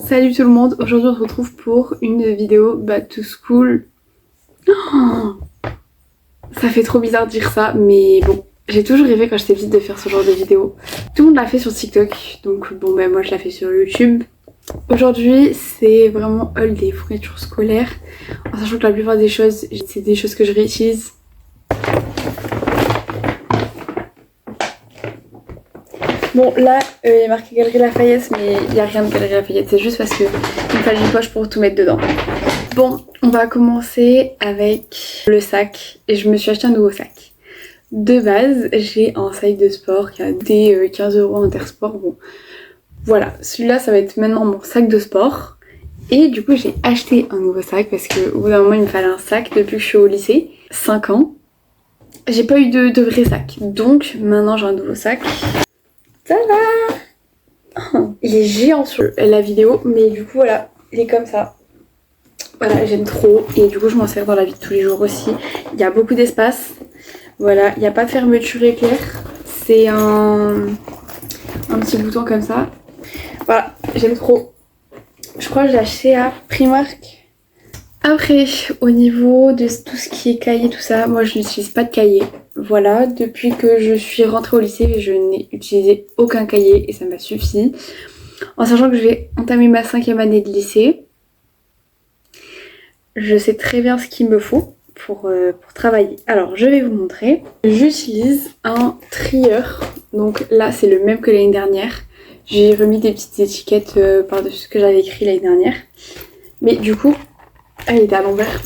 Salut tout le monde, aujourd'hui on se retrouve pour une vidéo back to school. Oh, ça fait trop bizarre de dire ça, mais bon, j'ai toujours rêvé quand j'étais petite de faire ce genre de vidéo. Tout le monde l'a fait sur TikTok, donc bon ben moi je l'ai fait sur YouTube. Aujourd'hui c'est vraiment haul des fournitures scolaires, en sachant que la plupart des choses, c'est des choses que je réutilise. Bon là il y a marqué Galerie Lafayette, mais il n'y a rien de Galerie Lafayette, c'est juste parce qu'il me fallait une poche pour tout mettre dedans. Bon, on va commencer avec le sac et je me suis acheté un nouveau sac. De base, j'ai un sac de sport qui a coûté 15 € Intersport. Bon, voilà, celui-là ça va être maintenant mon sac de sport. Et du coup j'ai acheté un nouveau sac parce qu'au bout d'un moment il me fallait un sac depuis que je suis au lycée, 5 ans. J'ai pas eu de vrai sac, donc maintenant j'ai un nouveau sac. Tada! Il est géant sur la vidéo, mais du coup voilà, il est comme ça. Voilà, j'aime trop et du coup je m'en sers dans la vie de tous les jours aussi. Il y a beaucoup d'espace. Voilà, il n'y a pas de fermeture éclair. C'est un petit bouton comme ça. Voilà, j'aime trop. Je crois que j'ai acheté à Primark. Après, au niveau de tout ce qui est cahier, tout ça, moi je n'utilise pas de cahier. Voilà, depuis que je suis rentrée au lycée, je n'ai utilisé aucun cahier et ça m'a suffi. En sachant que je vais entamer ma 5e année de lycée. Je sais très bien ce qu'il me faut pour travailler. Alors, je vais vous montrer. J'utilise un trieur. Donc là, c'est le même que l'année dernière. J'ai remis des petites étiquettes par-dessus ce que j'avais écrit l'année dernière. Mais du coup, elle était à l'envers.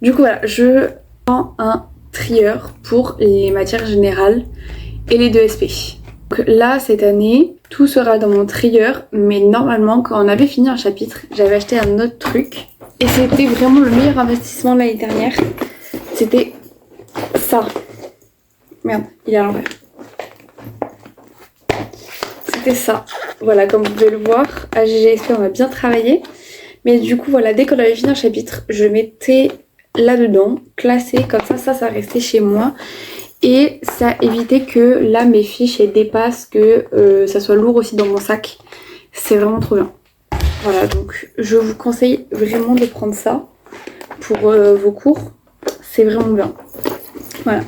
Du coup, voilà, je prends un trieur pour les matières générales et les 2 SP. Donc là, cette année, tout sera dans mon trieur. Mais normalement, quand on avait fini un chapitre, j'avais acheté un autre truc. Et c'était vraiment le meilleur investissement de l'année dernière. C'était ça. Merde, il est à l'envers. C'était ça. Voilà, comme vous pouvez le voir, à GGSP on a bien travaillé. Mais du coup, voilà, dès qu'on avait fini un chapitre, je mettais là-dedans, classé, comme ça restait chez moi. Et ça évitait que là, mes fiches elles dépassent, que ça soit lourd aussi dans mon sac. C'est vraiment trop bien. Voilà, donc je vous conseille vraiment de prendre ça pour vos cours. C'est vraiment bien. Voilà.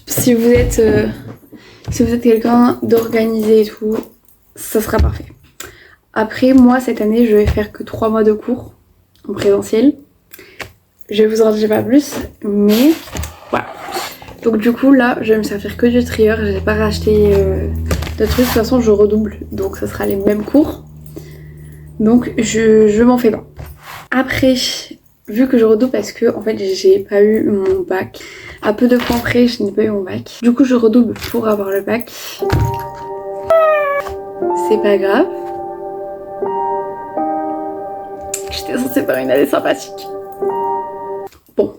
Si vous êtes quelqu'un d'organisé et tout, ça sera parfait. Après, moi, cette année, je vais faire que 3 mois de cours en présentiel. Je vous en dis pas plus, mais voilà. Donc du coup, là, je vais me servir que du trieur. Je n'ai pas racheté de trucs. De toute façon, je redouble, donc ça sera les mêmes cours. Donc je m'en fais pas. Après, vu que je redouble parce que en fait j'ai pas eu mon bac, à peu de points près je n'ai pas eu mon bac. Du coup je redouble pour avoir le bac. C'est pas grave. J'étais censée faire une année sympathique. Bon.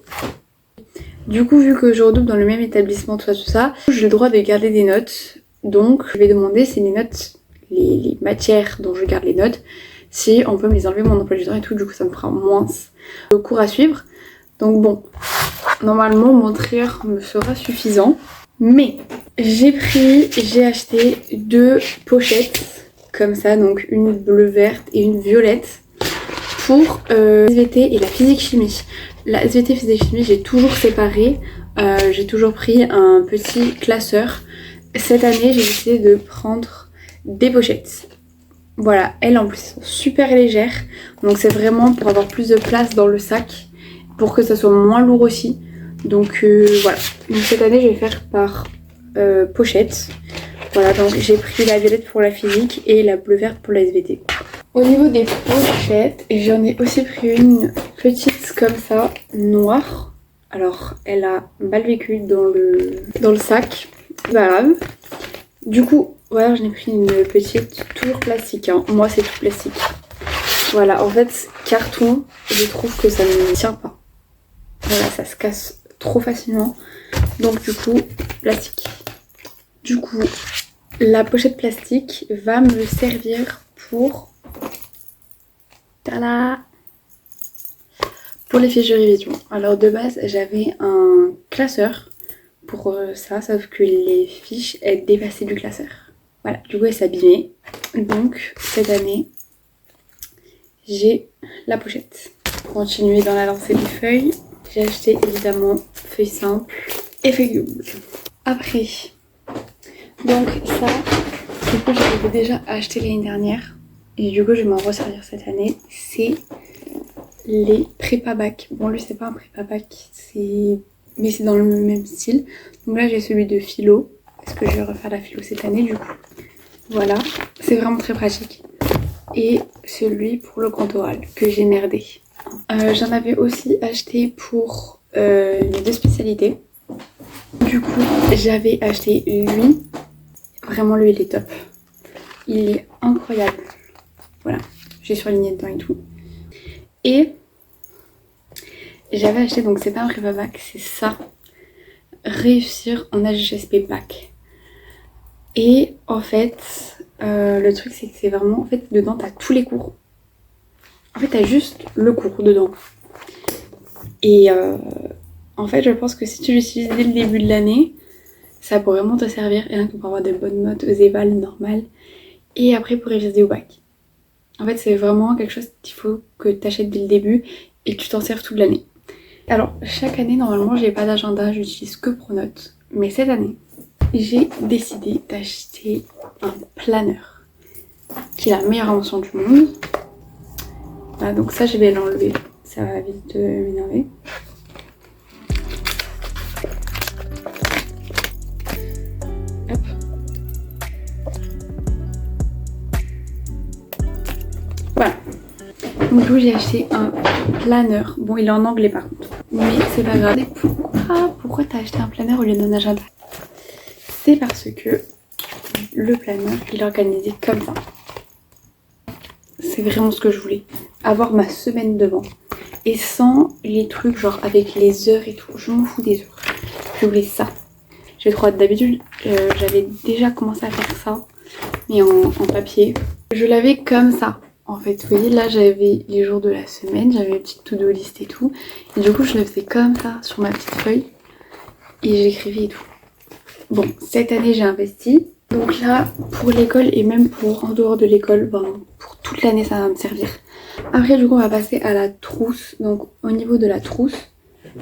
Du coup vu que je redouble dans le même établissement, tout ça, j'ai le droit de garder des notes. Donc je vais demander si les notes, les matières dont je garde les notes, si on peut me les enlever mon emploi du temps et tout, du coup ça me fera moins le cours à suivre. Donc bon, normalement mon trieur me sera suffisant. Mais j'ai acheté 2 pochettes comme ça, donc une bleu verte et une violette pour la SVT et la physique chimie. La SVT physique chimie j'ai toujours séparé, j'ai toujours pris un petit classeur. Cette année j'ai décidé de prendre des pochettes. Voilà, elles en plus sont super légères, donc c'est vraiment pour avoir plus de place dans le sac, pour que ça soit moins lourd aussi. Donc voilà, donc cette année je vais faire par pochette. Voilà, donc j'ai pris la violette pour la physique et la bleu verte pour la SVT. Au niveau des pochettes, j'en ai aussi pris une petite comme ça, noire. Alors elle a mal vécu dans le sac, c'est pas grave. Du coup, voilà, j'en ai pris une petite, toujours plastique, hein. Moi c'est tout plastique. Voilà, en fait, carton, je trouve que ça ne tient pas. Voilà, ça se casse trop facilement. Donc du coup, plastique. Du coup, la pochette plastique va me servir pour... Tada! Pour les fiches de révision. Alors de base, j'avais un classeur pour ça, sauf que les fiches, elles dépassaient du classeur. Voilà, du coup elles s'abîmaient. Donc cette année, j'ai la pochette. Pour continuer dans la lancée des feuilles, j'ai acheté évidemment feuilles simples et feuilles doubles. Après, donc ça, du coup j'avais déjà acheté l'année dernière et du coup je vais m'en resservir cette année. C'est les prépa bac. Bon lui c'est pas un prépa bac, mais c'est dans le même style. Donc là j'ai celui de philo, parce que je vais refaire la philo cette année du coup. Voilà, c'est vraiment très pratique. Et celui pour le grand oral que j'ai merdé. J'en avais aussi acheté pour les deux spécialités. Du coup j'avais acheté lui. Vraiment lui il est top. Il est incroyable. Voilà, j'ai surligné dedans et tout. Et j'avais acheté, donc c'est pas un prépa bac, c'est ça. Réussir en HSP bac. Et en fait, le truc c'est que c'est vraiment, en fait dedans t'as tous les cours. En fait t'as juste le cours dedans. Et en fait je pense que si tu l'utilises dès le début de l'année, ça pourrait vraiment te servir, rien que pour avoir des bonnes notes aux évals normales. Et après pour réviser au bac. En fait c'est vraiment quelque chose qu'il faut que tu achètes dès le début et que tu t'en serves toute l'année. Alors chaque année normalement j'ai pas d'agenda, j'utilise que Pronote. Mais cette année j'ai décidé d'acheter un planeur qui est la meilleure invention du monde. Voilà, donc ça je vais l'enlever, ça va vite m'énerver. Hop. Voilà. Donc du coup j'ai acheté un planeur. Bon il est en anglais par contre. Mais c'est pas grave. Pourquoi t'as acheté un planeur au lieu d'un agenda? C'est parce que le planeur il est organisé comme ça. C'est vraiment ce que je voulais. Avoir ma semaine devant. Et sans les trucs genre avec les heures et tout. Je m'en fous des heures. Je voulais ça. J'ai trop hâte. D'habitude j'avais déjà commencé à faire ça. Mais en papier. Je l'avais comme ça. En fait, vous voyez, là j'avais les jours de la semaine, j'avais une petite to-do list et tout. Et du coup, je le faisais comme ça sur ma petite feuille. Et j'écrivais et tout. Bon, cette année j'ai investi. Donc là, pour l'école et même pour en dehors de l'école, ben, pour toute l'année ça va me servir. Après, du coup, on va passer à la trousse. Donc au niveau de la trousse,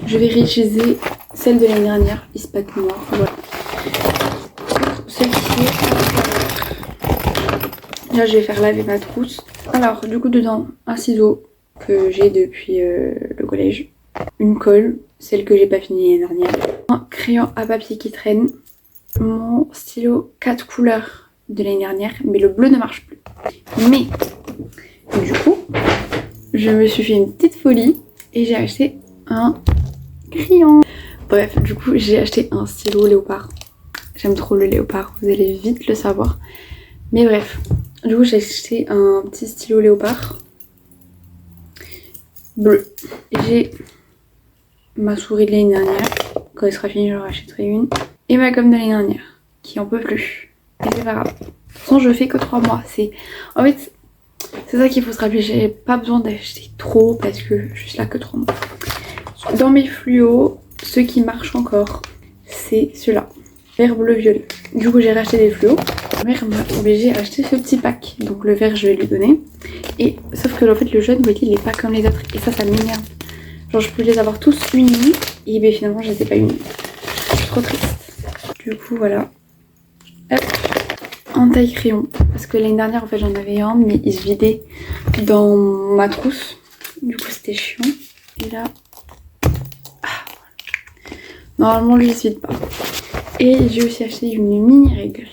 je vais réutiliser celle de l'année dernière, Ispac Noir. Voilà. Celle-ci. Là, je vais faire laver ma trousse. Alors, du coup, dedans, un ciseau que j'ai depuis le collège. Une colle, celle que j'ai pas finie l'année dernière. Un crayon à papier qui traîne. Mon stylo 4 couleurs de l'année dernière, mais le bleu ne marche plus. Mais, du coup, je me suis fait une petite folie et j'ai acheté un crayon. Bref, du coup, j'ai acheté un stylo léopard. J'aime trop le léopard, vous allez vite le savoir. Mais bref, du coup j'ai acheté un petit stylo léopard bleu. J'ai ma souris de l'année dernière. Quand elle sera finie, j'en rachèterai une. Et ma gomme de l'année dernière, qui en peut plus. Et c'est pas grave. De toute façon, je fais que 3 mois. En fait, c'est ça qu'il faut se rappeler. J'ai pas besoin d'acheter trop parce que je suis là que 3 mois. Dans mes fluos, ceux qui marchent encore, c'est ceux-là. Vert, bleu, violet. Du coup, j'ai racheté des fluos. Ma mère m'a obligée à acheter ce petit pack. Donc le vert, je vais lui donner. Et sauf que en fait, le jaune, vous voyez, il est pas comme les autres. Et ça m'énerve. Genre, je peux les avoir tous unis. Et bien finalement, je les ai pas unis. Je suis trop triste. Du coup, voilà. Hop. Un taille crayon. Parce que l'année dernière, en fait, j'en avais un, mais il se vidait dans ma trousse. Du coup, c'était chiant. Et là... Ah, voilà. Normalement, lui, il se vide pas. Et j'ai aussi acheté une mini règle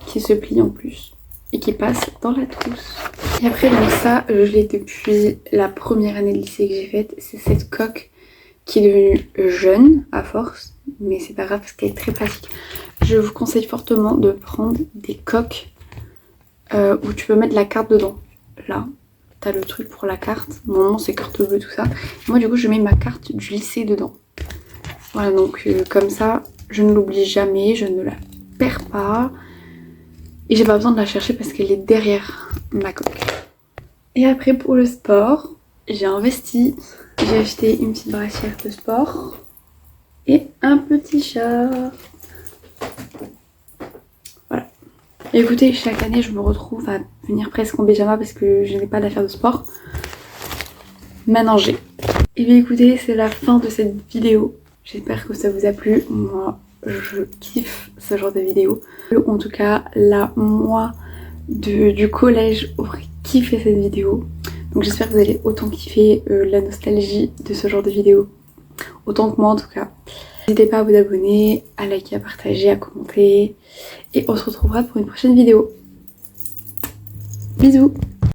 qui se plie en plus et qui passe dans la trousse. Et après, donc ça, je l'ai depuis la première année de lycée que j'ai faite. C'est cette coque qui est devenue jaune à force, mais c'est pas grave parce qu'elle est très pratique. Je vous conseille fortement de prendre des coques où tu peux mettre la carte dedans. Là, t'as le truc pour la carte. Mon nom c'est carte bleue, tout ça. Moi, du coup, je mets ma carte du lycée dedans. Voilà, donc comme ça, je ne l'oublie jamais, je ne la perds pas. Et j'ai pas besoin de la chercher parce qu'elle est derrière ma coque. Et après, pour le sport, j'ai investi. J'ai acheté une petite brassière de sport et un petit chat. Voilà. Et écoutez, chaque année, je me retrouve à venir presque en pyjama parce que je n'ai pas d'affaires de sport. ménager. Et bien écoutez, c'est la fin de cette vidéo. J'espère que ça vous a plu. Moi, je kiffe ce genre de vidéo. En tout cas, là, moi du collège aurait kiffé cette vidéo. Donc j'espère que vous allez autant kiffer la nostalgie de ce genre de vidéo. Autant que moi en tout cas. N'hésitez pas à vous abonner, à liker, à partager, à commenter. Et on se retrouvera pour une prochaine vidéo. Bisous!